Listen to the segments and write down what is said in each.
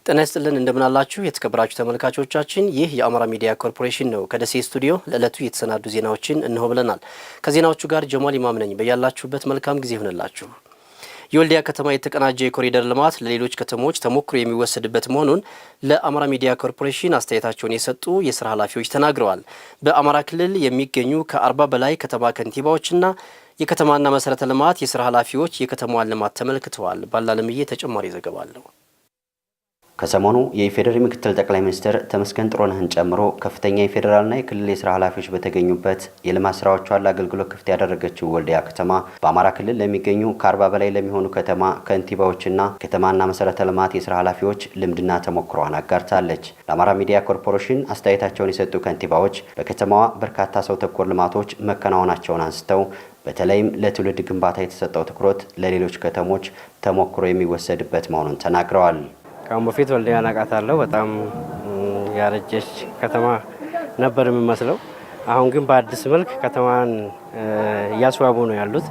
ጤና ይስጥልን እንደምን አላችሁ የተከበራችሁ ተመልካቾቻችን ይህ የአማራ ሚዲያ ኮርፖሬሽን ነው ከደሴ ስቱዲዮ ለዕለቱ የተሰናዱ ዜናዎችን እንሆ ብለናል ከዜናዎቹ ጋር ጀማል ኢማም ነኝ በያላችሁበት መልካም ጊዜ ይሁንላችሁ የወልዲያ ከተማ የተቀናጀ የኮሪደር ልማት ለሌሎች ከተሞች ተሞክሮ የሚወሰድበት መሆኑን ለአማራ ሚዲያ ኮርፖሬሽን አስተያየታቸውን የሰጡ የስራ ኃላፊዎች ተናግረዋል በአማራ ክልል የሚገኙ ከ40 በላይ ከተማ ከንቲባዎችና የከተማና መሰረተ ልማት የስራ ኃላፊዎች የከተማዋን ልማት ተመልክተዋል ባላልምዬ ተጨማሪ ዘገባ አለው ከሰሞኑ የኢፌዴሪ ምክትል ጠቅላይ ሚኒስትር ተመስገን ጥሩነህን ጨምሮ ከፍተኛ የፌዴራልና የክልል የስራ ኃላፊዎች በተገኙበት የልማት ስራዎቿን ለአገልግሎት ክፍት ያደረገችው ወልዲያ ከተማ በአማራ ክልል ለሚገኙ ከ40 በላይ ለሚሆኑ ከተማ ከንቲባዎችና ከተማና መሰረተ ልማት የስራ ኃላፊዎች ልምድና ተሞክሮዋን አጋርታለች። ለአማራ ሚዲያ ኮርፖሬሽን አስተያየታቸውን የሰጡ ከንቲባዎች በከተማዋ በርካታ ሰው ተኮር ልማቶች መከናወናቸውን አንስተው በተለይም ለትውልድ ግንባታ የተሰጠው ትኩረት ለሌሎች ከተሞች ተሞክሮ የሚወሰድበት መሆኑን ተናግረዋል። ካሁን በፊት ወልዲያ አውቃታለሁ በጣም ያረጀች ከተማ ነበር የሚመስለው አሁን ግን በአዲስ መልክ ከተማን እያስዋቡ ነው ያሉት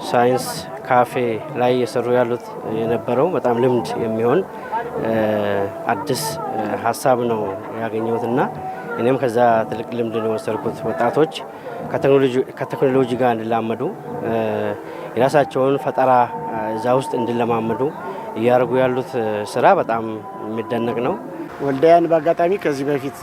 ሳይንስ ካፌ ላይ እየሰሩ ያሉት የነበረው በጣም ልምድ የሚሆን አዲስ ሀሳብ ነው ያገኘሁትና እኔም ከዛ ትልቅ ልምድ ነው ወሰድኩት ወጣቶች ከቴክኖሎጂ ጋር እንዲላመዱ የራሳቸውን ፈጠራ እዛ ውስጥ እንዲለማመዱ እያደረጉ ያሉት ስራ በጣም የሚደነቅ ነው። ወልዲያን በአጋጣሚ ከዚህ በፊት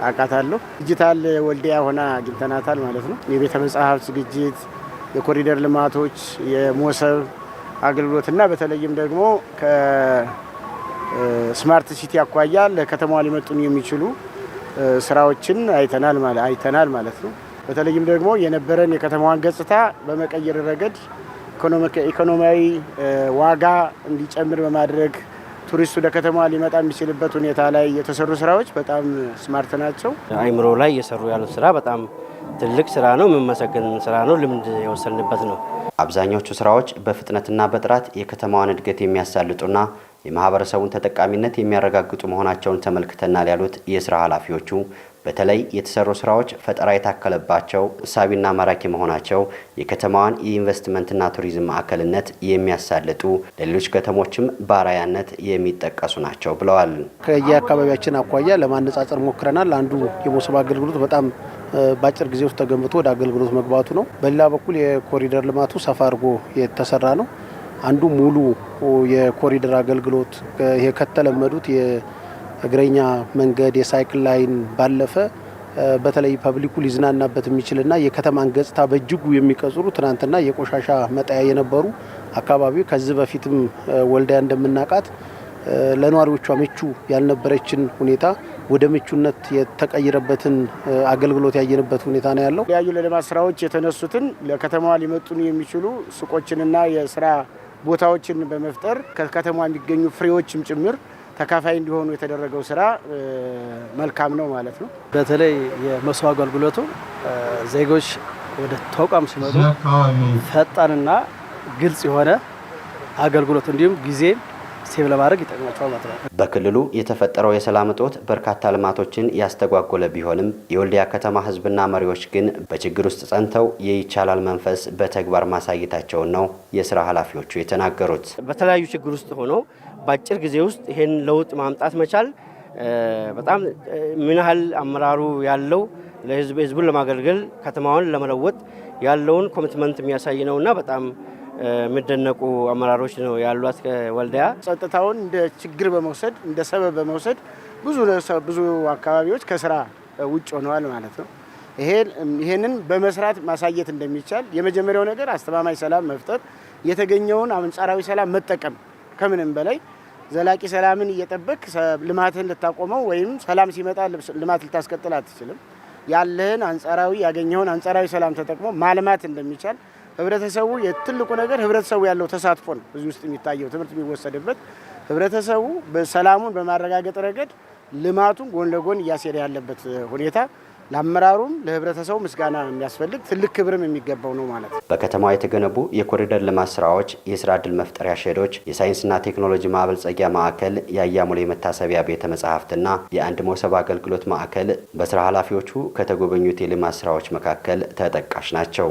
አውቃታለሁ። ዲጂታል ወልዲያ ሆና አግኝተናታል ማለት ነው። የቤተ መጻሕፍት ዝግጅት፣ የኮሪደር ልማቶች፣ የሞሰብ አገልግሎትና በተለይም ደግሞ ከስማርት ሲቲ አኳያ ለከተማዋ ሊመጡን የሚችሉ ስራዎችን አይተናል ማለት ነው። በተለይም ደግሞ የነበረን የከተማዋን ገጽታ በመቀየር ረገድ ኢኮኖሚያዊ ዋጋ እንዲጨምር በማድረግ ቱሪስቱ ለከተማዋ ሊመጣ የሚችልበት ሁኔታ ላይ የተሰሩ ስራዎች በጣም ስማርት ናቸው። አይምሮ ላይ እየሰሩ ያሉት ስራ በጣም ትልቅ ስራ ነው፣ የሚመሰገን ስራ ነው፣ ልምድ የወሰንበት ነው። አብዛኞቹ ስራዎች በፍጥነትና በጥራት የከተማዋን እድገት የሚያሳልጡና የማህበረሰቡን ተጠቃሚነት የሚያረጋግጡ መሆናቸውን ተመልክተናል ያሉት የስራ ኃላፊዎቹ በተለይ የተሰሩ ስራዎች ፈጠራ የታከለባቸው ሳቢና ማራኪ መሆናቸው የከተማዋን የኢንቨስትመንትና ቱሪዝም ማዕከልነት የሚያሳልጡ ለሌሎች ከተሞችም ባራያነት የሚጠቀሱ ናቸው ብለዋል። ከየአካባቢያችን አኳያ ለማነጻጸር ሞክረናል። አንዱ የሞሰብ አገልግሎት በጣም በአጭር ጊዜ ውስጥ ተገንብቶ ወደ አገልግሎት መግባቱ ነው። በሌላ በኩል የኮሪደር ልማቱ ሰፋ አድርጎ የተሰራ ነው። አንዱ ሙሉ የኮሪደር አገልግሎት ይሄ ከተለመዱት እግረኛ መንገድ የሳይክል ላይን ባለፈ በተለይ ፐብሊኩ ሊዝናናበት የሚችልና የከተማን ገጽታ በእጅጉ የሚቀጽሩ ትናንትና የቆሻሻ መጣያ የነበሩ አካባቢው ከዚህ በፊትም ወልዲያ እንደምናቃት ለነዋሪዎቿ ምቹ ያልነበረችን ሁኔታ ወደ ምቹነት የተቀየረበትን አገልግሎት ያየንበት ሁኔታ ነው ያለው። ያዩ ለልማት ስራዎች የተነሱትን ለከተማዋ ሊመጡን የሚችሉ ሱቆችንና የስራ ቦታዎችን በመፍጠር ከከተማዋ የሚገኙ ፍሬዎችም ጭምር ተካፋይ እንዲሆኑ የተደረገው ስራ መልካም ነው ማለት ነው። በተለይ የመሰብ አገልግሎቱ ዜጎች ወደ ተቋም ሲመጡ ፈጣንና ግልጽ የሆነ አገልግሎት እንዲሁም ጊዜ ሴቭ ለማድረግ ይጠቅማቸዋል ማለት ነው። በክልሉ የተፈጠረው የሰላም እጦት በርካታ ልማቶችን ያስተጓጎለ ቢሆንም የወልዲያ ከተማ ህዝብና መሪዎች ግን በችግር ውስጥ ጸንተው የይቻላል መንፈስ በተግባር ማሳየታቸውን ነው የስራ ኃላፊዎቹ የተናገሩት። በተለያዩ ችግር ውስጥ ሆኖ በአጭር ጊዜ ውስጥ ይሄን ለውጥ ማምጣት መቻል በጣም ምን ያህል አመራሩ ያለው ለህዝቡን ለማገልገል ከተማውን ለመለወጥ ያለውን ኮሚትመንት የሚያሳይ ነውና በጣም የሚደነቁ አመራሮች ነው ያሏት ወልዲያ። ጸጥታውን እንደ ችግር በመውሰድ እንደ ሰበብ በመውሰድ ብዙ አካባቢዎች ከስራ ውጭ ሆነዋል ማለት ነው። ይሄንን በመስራት ማሳየት እንደሚቻል የመጀመሪያው ነገር አስተማማኝ ሰላም መፍጠር፣ የተገኘውን አንጻራዊ ሰላም መጠቀም። ከምንም በላይ ዘላቂ ሰላምን እየጠበቅ ልማትን ልታቆመው ወይም ሰላም ሲመጣ ልማት ልታስቀጥል አትችልም። ያለህን ያገኘውን አንጻራዊ ሰላም ተጠቅሞ ማልማት እንደሚቻል ህብረተሰቡ የትልቁ ነገር ህብረተሰቡ ያለው ተሳትፎ ነው። እዚህ ውስጥ የሚታየው ትምህርት የሚወሰድበት ህብረተሰቡ በሰላሙን በማረጋገጥ ረገድ ልማቱን ጎን ለጎን እያሰረ ያለበት ሁኔታ ለአመራሩም ለህብረተሰቡ ምስጋና የሚያስፈልግ ትልቅ ክብርም የሚገባው ነው ማለት ነው። በከተማዋ የተገነቡ የኮሪደር ልማት ስራዎች፣ የስራ ዕድል መፍጠሪያ ሼዶች፣ የሳይንስና ቴክኖሎጂ ማበልጸጊያ ማዕከል፣ የአያሙሌ መታሰቢያ ቤተ መጻሕፍትና የአንድ ሞሰብ አገልግሎት ማዕከል በስራ ኃላፊዎቹ ከተጎበኙት የልማት ስራዎች መካከል ተጠቃሽ ናቸው።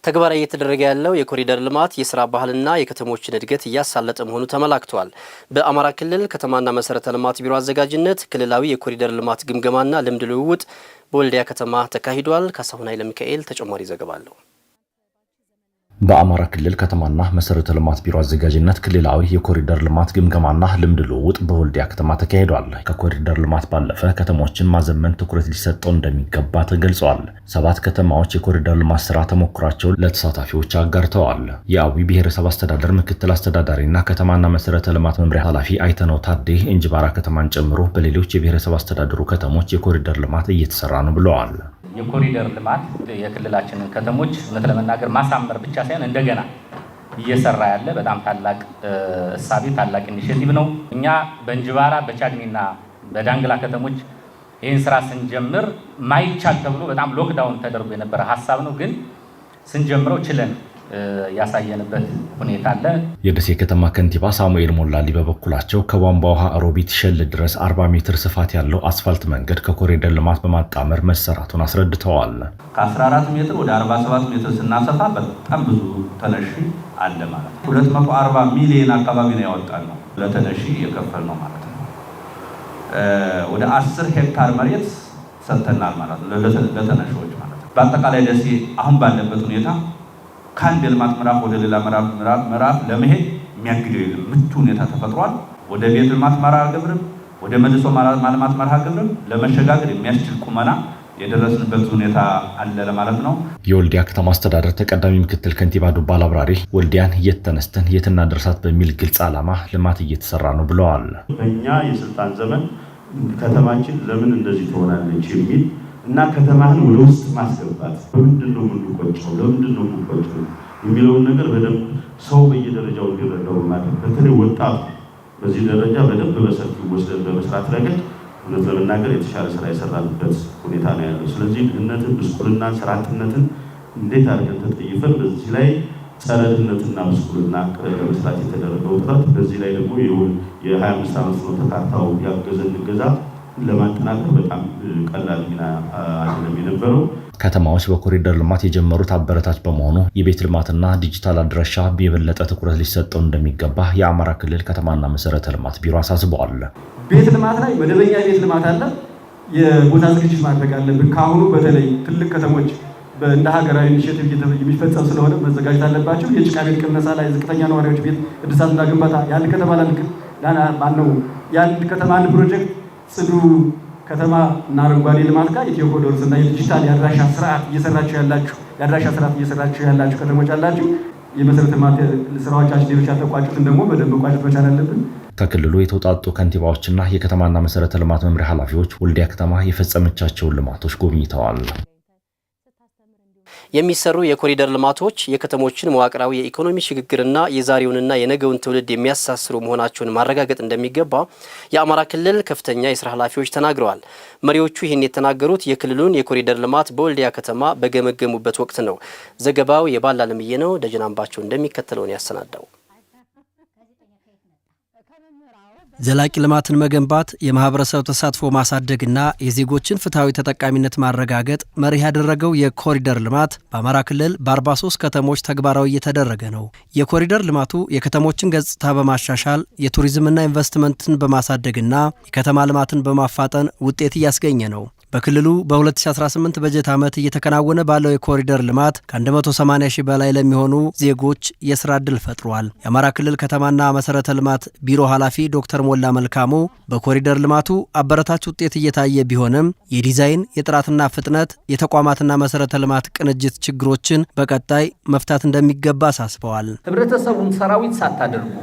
ተግባራዊ እየተደረገ ያለው የኮሪደር ልማት የስራ ባህልና የከተሞችን እድገት እያሳለጠ መሆኑ ተመላክቷል። በአማራ ክልል ከተማና መሰረተ ልማት ቢሮ አዘጋጅነት ክልላዊ የኮሪደር ልማት ግምገማና ልምድ ልውውጥ በወልዲያ ከተማ ተካሂዷል። ካሳሁን ኃይለ ሚካኤል ተጨማሪ ዘገባ አለው። በአማራ ክልል ከተማና መሰረተ ልማት ቢሮ አዘጋጅነት ክልላዊ የኮሪደር ልማት ግምገማና ልምድ ልውውጥ በወልዲያ ከተማ ተካሂዷል። ከኮሪደር ልማት ባለፈ ከተሞችን ማዘመን ትኩረት ሊሰጠው እንደሚገባ ተገልጿል። 7 ከተማዎች የኮሪደር ልማት ስራ ተሞክሯቸውን ለተሳታፊዎች አጋርተዋል። የአዊ ብሔረሰብ አስተዳደር ምክትል አስተዳዳሪና ከተማና መሰረተ ልማት መምሪያ ኃላፊ አይተነው ታዴ እንጅባራ ከተማን ጨምሮ በሌሎች የብሔረሰብ አስተዳደሩ ከተሞች የኮሪደር ልማት እየተሰራ ነው ብለዋል። የኮሪደር ልማት የክልላችንን ከተሞች እውነት ለመናገር ማሳመር ብቻ ሳይሆን እንደገና እየሰራ ያለ በጣም ታላቅ እሳቤ ታላቅ ኢኒሼቲቭ ነው። እኛ በእንጅባራ በቻግኒና በዳንግላ ከተሞች ይህን ስራ ስንጀምር ማይቻል ተብሎ በጣም ሎክዳውን ተደርጎ የነበረ ሀሳብ ነው። ግን ስንጀምረው ችለን ያሳየንበት ሁኔታ አለ። የደሴ ከተማ ከንቲባ ሳሙኤል ሞላሊ በበኩላቸው ከቧንቧ ውሃ ሮቢት ሸል ድረስ 40 ሜትር ስፋት ያለው አስፋልት መንገድ ከኮሪደር ልማት በማጣመር መሰራቱን አስረድተዋል። ከ14 ሜትር ወደ 47 ሜትር ስናሰፋ በጣም ብዙ ተነሺ አለ ማለት ነው። 240 ሚሊዮን አካባቢ ነው ያወጣነው ለተነሺ የከፈል ነው ማለት ነው። ወደ 10 ሄክታር መሬት ሰጥተናል ማለት ነው ለተነሺዎች ማለት ነው። በአጠቃላይ ደሴ አሁን ባለበት ሁኔታ ከአንድ የልማት ምዕራፍ ወደ ሌላ ምዕራፍ ለመሄድ የሚያግደው የለም። ምቹ ሁኔታ ተፈጥሯል። ወደ ቤት ልማት መርሃ ግብርም ወደ መልሶ ማልማት መርሃ ግብርም ለመሸጋገር የሚያስችል ቁመና የደረስንበት ሁኔታ አለ ለማለት ነው። የወልዲያ ከተማ አስተዳደር ተቀዳሚ ምክትል ከንቲባ ዱባል አብራሪ ወልዲያን የት ተነስተን የት እናደርሳት በሚል ግልጽ ዓላማ ልማት እየተሰራ ነው ብለዋል። በእኛ የስልጣን ዘመን ከተማችን ለምን እንደዚህ ትሆናለች የሚል እና ከተማህን ወደ ውስጥ ማስገባት በምንድነው የምንቆጨው ለምንድነው የምንቆጨው የሚለውን ነገር በደንብ ሰው በየደረጃው እንዲረዳው ማድረግ በተለይ ወጣቱ በዚህ ደረጃ በደንብ በሰፊው ወስደን በመስራት ረገድ እውነት ለመናገር የተሻለ ስራ የሰራንበት ሁኔታ ነው ያለው። ስለዚህ ድህነትን፣ ብስኩልናን፣ ስራ አጥነትን እንዴት አድርገን ተጠይፈን በዚህ ላይ ጸረ ድህነትና ብስኩልና ለመስራት የተደረገው ጥረት በዚህ ላይ ደግሞ የ25 ዓመት ነው ተካታው ያገዘን ገዛ ለማጠናከር በጣም ቀላል ሚና አይደለም የነበረው። ከተማዎች በኮሪደር ልማት የጀመሩት አበረታች በመሆኑ የቤት ልማትና ዲጂታል አድራሻ የበለጠ ትኩረት ሊሰጠው እንደሚገባ የአማራ ክልል ከተማና መሰረተ ልማት ቢሮ አሳስበዋል። ቤት ልማት ላይ መደበኛ ቤት ልማት አለ። የቦታ ዝግጅት ማድረግ አለብን። ካሁኑ በተለይ ትልቅ ከተሞች እንደ ሀገራዊ ኢኒሼቲቭ የሚፈጸም ስለሆነ መዘጋጀት አለባቸው። የጭቃ ቤት ቅነሳ ላይ ዝቅተኛ ነዋሪዎች ቤት እድሳትና ግንባታ የአንድ ከተማ የአንድ ከተማ አንድ ፕሮጀክት ጽዱ ከተማ እና አረንጓዴ ልማት ጋር ኢትዮ ኮሪደርስ እና የዲጂታል የአድራሻ ስርዓት እየሰራችሁ ያላችሁ ከተሞች አላችሁ። የመሰረተ ልማት ስራዎቻችን ሌሎች ያልተቋጩትን ደግሞ በደንብ መቋጨት መቻል አለብን። ከክልሉ የተውጣጡ ከንቲባዎችና የከተማና መሰረተ ልማት መምሪያ ኃላፊዎች ወልዲያ ከተማ የፈጸመቻቸውን ልማቶች ጎብኝተዋል። የሚሰሩ የኮሪደር ልማቶች የከተሞችን መዋቅራዊ የኢኮኖሚ ሽግግርና የዛሬውንና የነገውን ትውልድ የሚያሳስሩ መሆናቸውን ማረጋገጥ እንደሚገባ የአማራ ክልል ከፍተኛ የስራ ኃላፊዎች ተናግረዋል። መሪዎቹ ይህን የተናገሩት የክልሉን የኮሪደር ልማት በወልዲያ ከተማ በገመገሙበት ወቅት ነው። ዘገባው የባላ ለምዬ ነው። ደጀናምባቸው እንደሚከተለው ነው ያሰናዳው። ዘላቂ ልማትን መገንባት የማህበረሰብ ተሳትፎ ማሳደግና የዜጎችን ፍትሐዊ ተጠቃሚነት ማረጋገጥ መርህ ያደረገው የኮሪደር ልማት በአማራ ክልል በ43 ከተሞች ተግባራዊ እየተደረገ ነው። የኮሪደር ልማቱ የከተሞችን ገጽታ በማሻሻል የቱሪዝምና ኢንቨስትመንትን በማሳደግና የከተማ ልማትን በማፋጠን ውጤት እያስገኘ ነው። በክልሉ በ2018 በጀት ዓመት እየተከናወነ ባለው የኮሪደር ልማት ከ180 ሺህ በላይ ለሚሆኑ ዜጎች የስራ ዕድል ፈጥሯል። የአማራ ክልል ከተማና መሰረተ ልማት ቢሮ ኃላፊ ዶክተር ሞላ መልካሙ በኮሪደር ልማቱ አበረታች ውጤት እየታየ ቢሆንም የዲዛይን የጥራትና ፍጥነት የተቋማትና መሰረተ ልማት ቅንጅት ችግሮችን በቀጣይ መፍታት እንደሚገባ አሳስበዋል። ህብረተሰቡን ሰራዊት ሳታደርጉ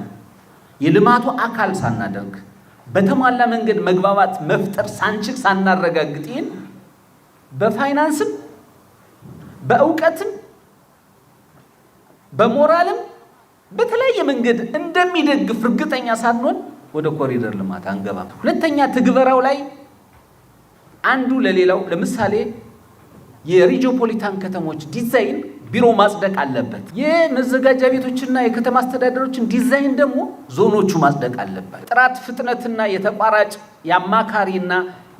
የልማቱ አካል ሳናደርግ በተሟላ መንገድ መግባባት መፍጠር ሳንችል ሳናረጋግጥ ይህን በፋይናንስም በእውቀትም በሞራልም በተለያየ መንገድ እንደሚደግፍ እርግጠኛ ሳንሆን ወደ ኮሪደር ልማት አንገባም። ሁለተኛ ትግበራው ላይ አንዱ ለሌላው ለምሳሌ የሪጂኦፖሊታን ከተሞች ዲዛይን ቢሮ ማጽደቅ አለበት። የመዘጋጃ ቤቶችና የከተማ አስተዳደሮችን ዲዛይን ደግሞ ዞኖቹ ማጽደቅ አለበት። ጥራት፣ ፍጥነትና የተቋራጭ የአማካሪና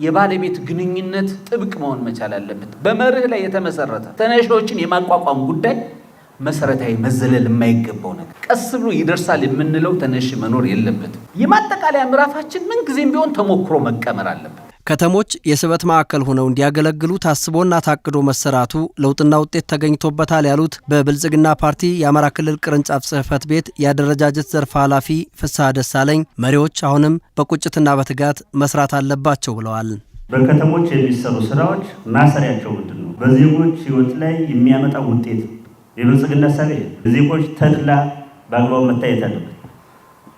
የባለቤት ግንኙነት ጥብቅ መሆን መቻል አለበት። በመርህ ላይ የተመሰረተ ተነሺዎችን የማቋቋም ጉዳይ መሰረታዊ መዘለል የማይገባው ነገር ቀስ ብሎ ይደርሳል የምንለው ተነሽ መኖር የለበትም። የማጠቃለያ ምዕራፋችን ምን ጊዜም ቢሆን ተሞክሮ መቀመር አለበት። ከተሞች የስበት ማዕከል ሆነው እንዲያገለግሉ ታስቦና ታቅዶ መሰራቱ ለውጥና ውጤት ተገኝቶበታል ያሉት በብልጽግና ፓርቲ የአማራ ክልል ቅርንጫፍ ጽሕፈት ቤት የአደረጃጀት ዘርፍ ኃላፊ ፍስሐ ደሳለኝ መሪዎች አሁንም በቁጭትና በትጋት መስራት አለባቸው ብለዋል። በከተሞች የሚሰሩ ስራዎች ማሰሪያቸው ምንድን ነው? በዜጎች ህይወት ላይ የሚያመጣው ውጤት የብልጽግና ሳቤ የዜጎች ተድላ በአግባቡ መታየት አለበት።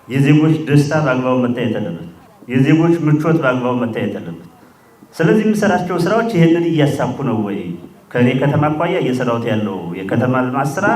የዜጎች ደስታ በአግባቡ መታየት አለበት። የዜጎች ምቾት በአግባቡ መታየት አለበት። ስለዚህ የምሰራቸው ስራዎች ይሄንን እያሳኩ ነው ወይ? ከኔ ከተማ አኳያ እየሰራሁት ያለው የከተማ ልማት ስራ፣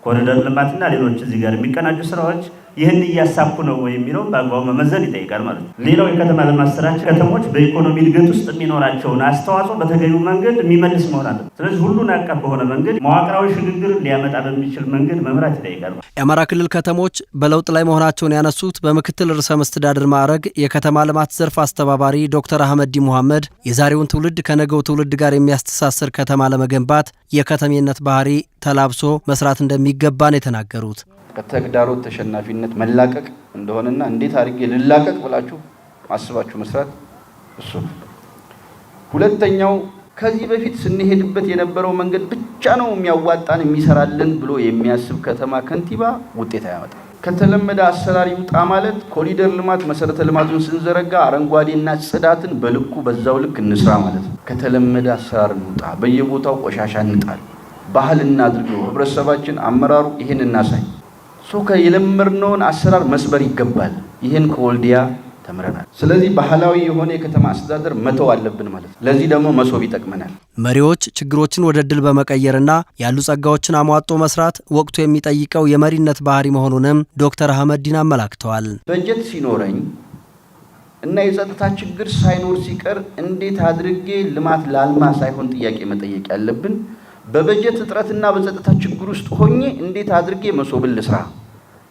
ኮሪደር ልማትና ሌሎች እዚህ ጋር የሚቀናጁ ስራዎች ይህን እያሳኩ ነው ወይ የሚለው በአግባቡ መመዘን ይጠይቃል ማለት ነው። ሌላው የከተማ ልማት ስራችን ከተሞች በኢኮኖሚ እድገት ውስጥ የሚኖራቸውን አስተዋጽኦ በተገቢው መንገድ የሚመልስ መሆን አለበት። ስለዚህ ሁሉን አቀፍ በሆነ መንገድ መዋቅራዊ ሽግግር ሊያመጣ በሚችል መንገድ መምራት ይጠይቃል። የአማራ ክልል ከተሞች በለውጥ ላይ መሆናቸውን ያነሱት በምክትል ርዕሰ መስተዳድር ማዕረግ የከተማ ልማት ዘርፍ አስተባባሪ ዶክተር አህመዲ ሙሐመድ የዛሬውን ትውልድ ከነገው ትውልድ ጋር የሚያስተሳስር ከተማ ለመገንባት የከተሜነት ባህሪ ተላብሶ መስራት እንደሚገባ ነው የተናገሩት። ከተግዳሮት ተሸናፊነት መላቀቅ እንደሆነና እንዴት አድርጌ ልላቀቅ ብላችሁ አስባችሁ መስራት እሱ ነው። ሁለተኛው ከዚህ በፊት ስንሄድበት የነበረው መንገድ ብቻ ነው የሚያዋጣን የሚሰራልን ብሎ የሚያስብ ከተማ ከንቲባ ውጤት አያመጣም። ከተለመደ አሰራር ይውጣ ማለት ኮሪደር ልማት መሰረተ ልማቱን ስንዘረጋ አረንጓዴና ጽዳትን በልኩ በዛው ልክ እንስራ ማለት ነው። ከተለመደ አሰራር እንውጣ፣ በየቦታው ቆሻሻ እንጣል፣ ባህል እናድርገው። ህብረተሰባችን አመራሩ ይሄን እናሳይ። የለመድነውን አሰራር መስበር ይገባል። ይህን ከወልዲያ ተምረናል። ስለዚህ ባህላዊ የሆነ የከተማ አስተዳደር መተው አለብን ማለት ነው። ለዚህ ደግሞ መሶብ ይጠቅመናል። መሪዎች ችግሮችን ወደ ድል በመቀየርና ያሉ ጸጋዎችን አሟጦ መስራት ወቅቱ የሚጠይቀው የመሪነት ባህሪ መሆኑንም ዶክተር አህመዲን አመላክተዋል። በጀት ሲኖረኝ እና የጸጥታ ችግር ሳይኖር ሲቀር እንዴት አድርጌ ልማት ላልማ ሳይሆን ጥያቄ መጠየቅ ያለብን በበጀት እጥረትና በጸጥታ ችግር ውስጥ ሆኜ እንዴት አድርጌ መሶብል ልስራ፣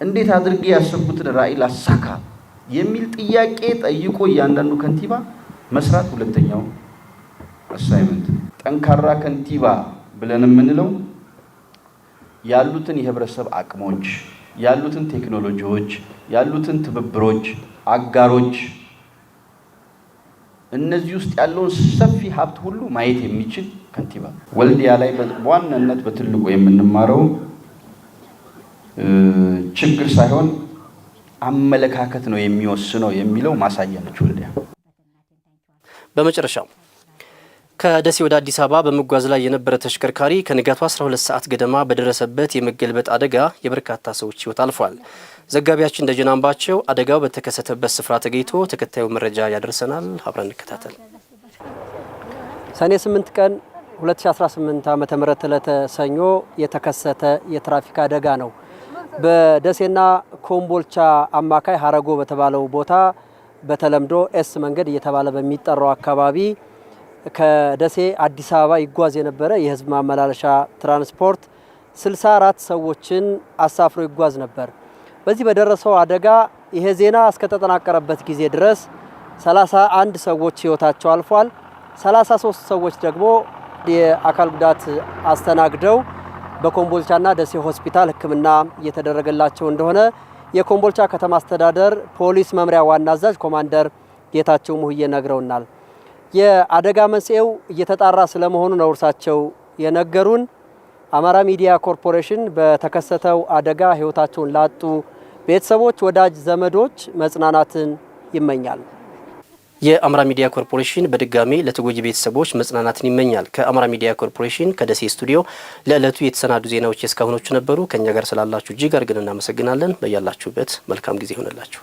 እንዴት አድርጌ ያሰብኩትን ራዕይ ላሳካ የሚል ጥያቄ ጠይቆ እያንዳንዱ ከንቲባ መስራት ሁለተኛው አሳይመንት። ጠንካራ ከንቲባ ብለን የምንለው ያሉትን የህብረተሰብ አቅሞች፣ ያሉትን ቴክኖሎጂዎች፣ ያሉትን ትብብሮች፣ አጋሮች እነዚህ ውስጥ ያለውን ሰፊ ሀብት ሁሉ ማየት የሚችል ከንቲባ። ወልዲያ ላይ በዋናነት በትልቁ የምንማረው ችግር ሳይሆን አመለካከት ነው የሚወስነው የሚለው ማሳያ ነች ወልዲያ። በመጨረሻው ከደሴ ወደ አዲስ አበባ በመጓዝ ላይ የነበረ ተሽከርካሪ ከንጋቱ 12 ሰዓት ገደማ በደረሰበት የመገልበጥ አደጋ የበርካታ ሰዎች ህይወት አልፏል። ዘጋቢያችን ደጀን አምባቸው አደጋው በተከሰተበት ስፍራ ተገኝቶ ተከታዩ መረጃ ያደርሰናል። አብረን እንከታተል። ሰኔ 8 ቀን 2018 ዓ.ም ዕለተ ሰኞ የተከሰተ የትራፊክ አደጋ ነው። በደሴና ኮምቦልቻ አማካይ ሀረጎ በተባለው ቦታ በተለምዶ ኤስ መንገድ እየተባለ በሚጠራው አካባቢ ከደሴ አዲስ አበባ ይጓዝ የነበረ የህዝብ ማመላለሻ ትራንስፖርት 64 ሰዎችን አሳፍሮ ይጓዝ ነበር። በዚህ በደረሰው አደጋ ይሄ ዜና እስከተጠናቀረበት ጊዜ ድረስ 31 ሰዎች ህይወታቸው አልፏል። 33 ሰዎች ደግሞ የአካል ጉዳት አስተናግደው በኮምቦልቻና ደሴ ሆስፒታል ሕክምና እየተደረገላቸው እንደሆነ የኮምቦልቻ ከተማ አስተዳደር ፖሊስ መምሪያ ዋና አዛዥ ኮማንደር ጌታቸው ሙህዬ ነግረውናል። የአደጋ መንስኤው እየተጣራ ስለመሆኑ ነው እርሳቸው የነገሩን። አማራ ሚዲያ ኮርፖሬሽን በተከሰተው አደጋ ህይወታቸውን ላጡ ቤተሰቦች፣ ወዳጅ ዘመዶች መጽናናትን ይመኛል። የአማራ ሚዲያ ኮርፖሬሽን በድጋሚ ለተጎጂ ቤተሰቦች መጽናናትን ይመኛል። ከአማራ ሚዲያ ኮርፖሬሽን ከደሴ ስቱዲዮ ለዕለቱ የተሰናዱ ዜናዎች እስካሁኖቹ ነበሩ። ከኛ ጋር ስላላችሁ እጅግ አድርገን እናመሰግናለን። በያላችሁበት መልካም ጊዜ ይሆንላችሁ።